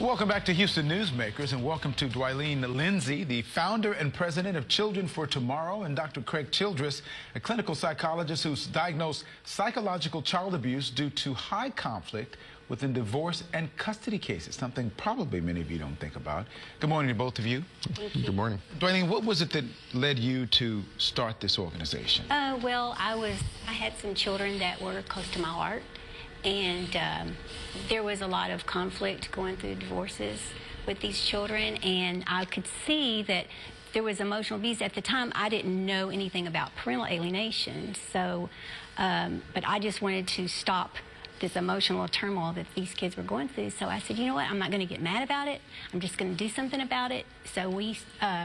Welcome back to Houston Newsmakers, and welcome to Dwilene Lindsey, the founder and president of Children for Tomorrow, and Dr. Craig Childress, a clinical psychologist who's diagnosed psychological child abuse due to high conflict within divorce and custody cases, something probably many of you don't think about. Good morning to both of you. Good morning. Dwilene, what was it that led you to start this organization? Well, I had some children that were close to my heart. And there was a lot of conflict going through divorces with these children, and I could see that there was emotional abuse. At the time, I didn't know anything about parental alienation, so, but I just wanted to stop this emotional turmoil that these kids were going through. So I said, you know what, I'm not going to get mad about it. I'm just going to do something about it. So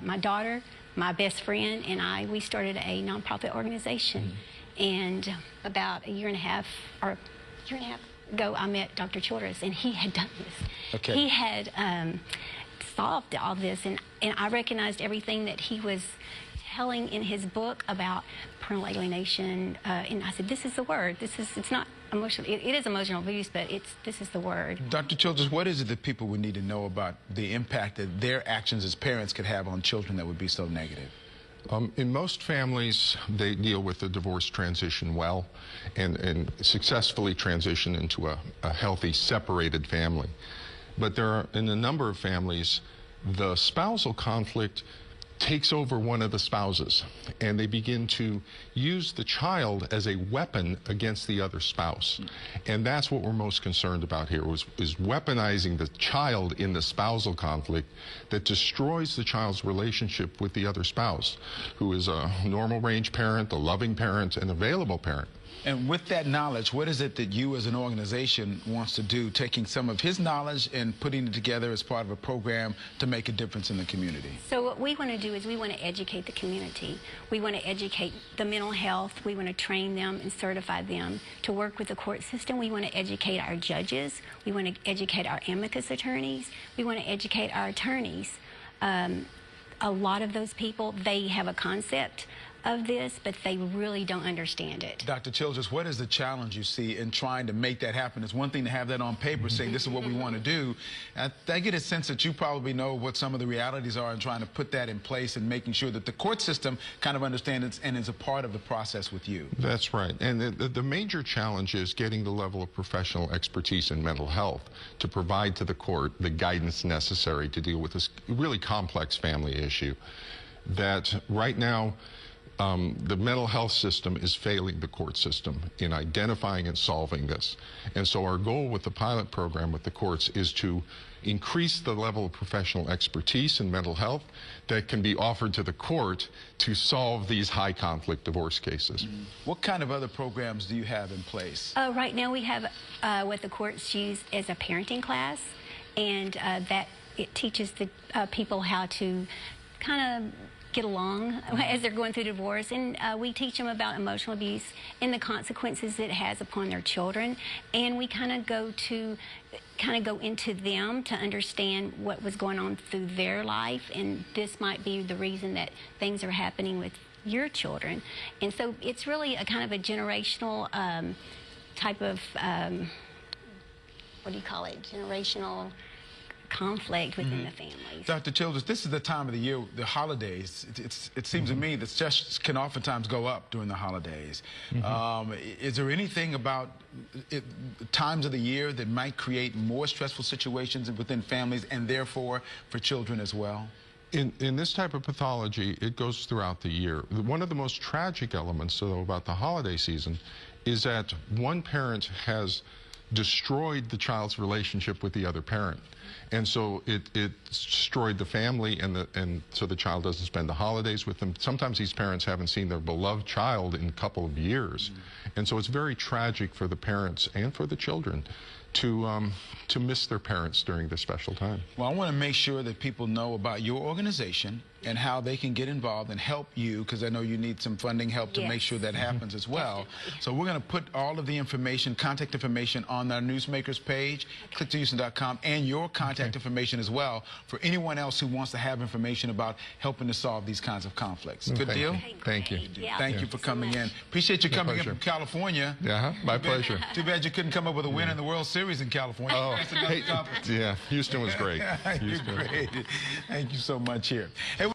my daughter, my best friend, and we started a nonprofit organization. And about a year and a half ago, I met Dr. Childress, and he had done this. Okay. He had solved all this, and I recognized everything that he was telling in his book about parental alienation, and I said, this is the word. It's not emotional. It is emotional abuse, but this is the word. Dr. Childress, what is it that people would need to know about the impact that their actions as parents could have on children that would be so negative? In most families, they deal with the divorce transition well and successfully transition into a healthy, separated family. But there are, in a number of families, the spousal conflict takes over one of the spouses, and they begin to use the child as a weapon against the other spouse. And that's what we're most concerned about here, is weaponizing the child in the spousal conflict that destroys the child's relationship with the other spouse, who is a normal range parent, a loving parent, an available parent. And with that knowledge, what is it that you as an organization wants to do, taking some of his knowledge and putting it together as part of a program to make a difference in the community? So what we want to do is we want to educate the community. We want to educate the mental health. We want to train them and certify them to work with the court system. We want to educate our judges. We want to educate our amicus attorneys. We want to educate our attorneys. A lot of those people, they have a concept of this, but they really don't understand it. Dr. Childress, what is the challenge you see in trying to make that happen? It's one thing to have that on paper saying this is what we want to do. I get a sense that you probably know what some of the realities are in trying to put that in place and making sure that the court system kind of understands and is a part of the process with you. That's right. And the major challenge is getting the level of professional expertise in mental health to provide to the court the guidance necessary to deal with this really complex family issue. That right now, the mental health system is failing the court system in identifying and solving this. And so our goal with the pilot program with the courts is to increase the level of professional expertise in mental health that can be offered to the court to solve these high conflict divorce cases. What kind of other programs do you have in place? Right now we have what the courts use as a parenting class, and that it teaches the people how to kind of get along as they're going through divorce, and we teach them about emotional abuse and the consequences it has upon their children, and we kind of go into them to understand what was going on through their life, and this might be the reason that things are happening with your children. And so it's really a kind of a generational type of what do you call it, generational conflict within the families. Dr. Childress, this is the time of the year, the holidays. It seems to me that stress can oftentimes go up during the holidays. Is there anything about times of the year that might create more stressful situations within families and therefore for children as well? In this type of pathology, it goes throughout the year. One of the most tragic elements, though, about the holiday season is that one parent has destroyed the child's relationship with the other parent. And so it destroyed the family, and so the child doesn't spend the holidays with them. Sometimes these parents haven't seen their beloved child in a couple of years. And so it's very tragic for the parents and for the children to miss their parents during this special time. Well, I want to make sure that people know about your organization and how they can get involved and help you, because I know you need some funding help to make sure that happens as well. So we're going to put all of the information, contact information, on our Newsmakers page, clicktohouston.com, and your contact information as well for anyone else who wants to have information about helping to solve these kinds of conflicts. Good deal? Thank you. Thank you for coming in. Appreciate you coming in from California. My pleasure. Too bad you couldn't come up with a win in the World Series. series in California. Oh, That's another hey, topic. yeah, Houston was great. You're Houston. great. Thank you so much here. Hey,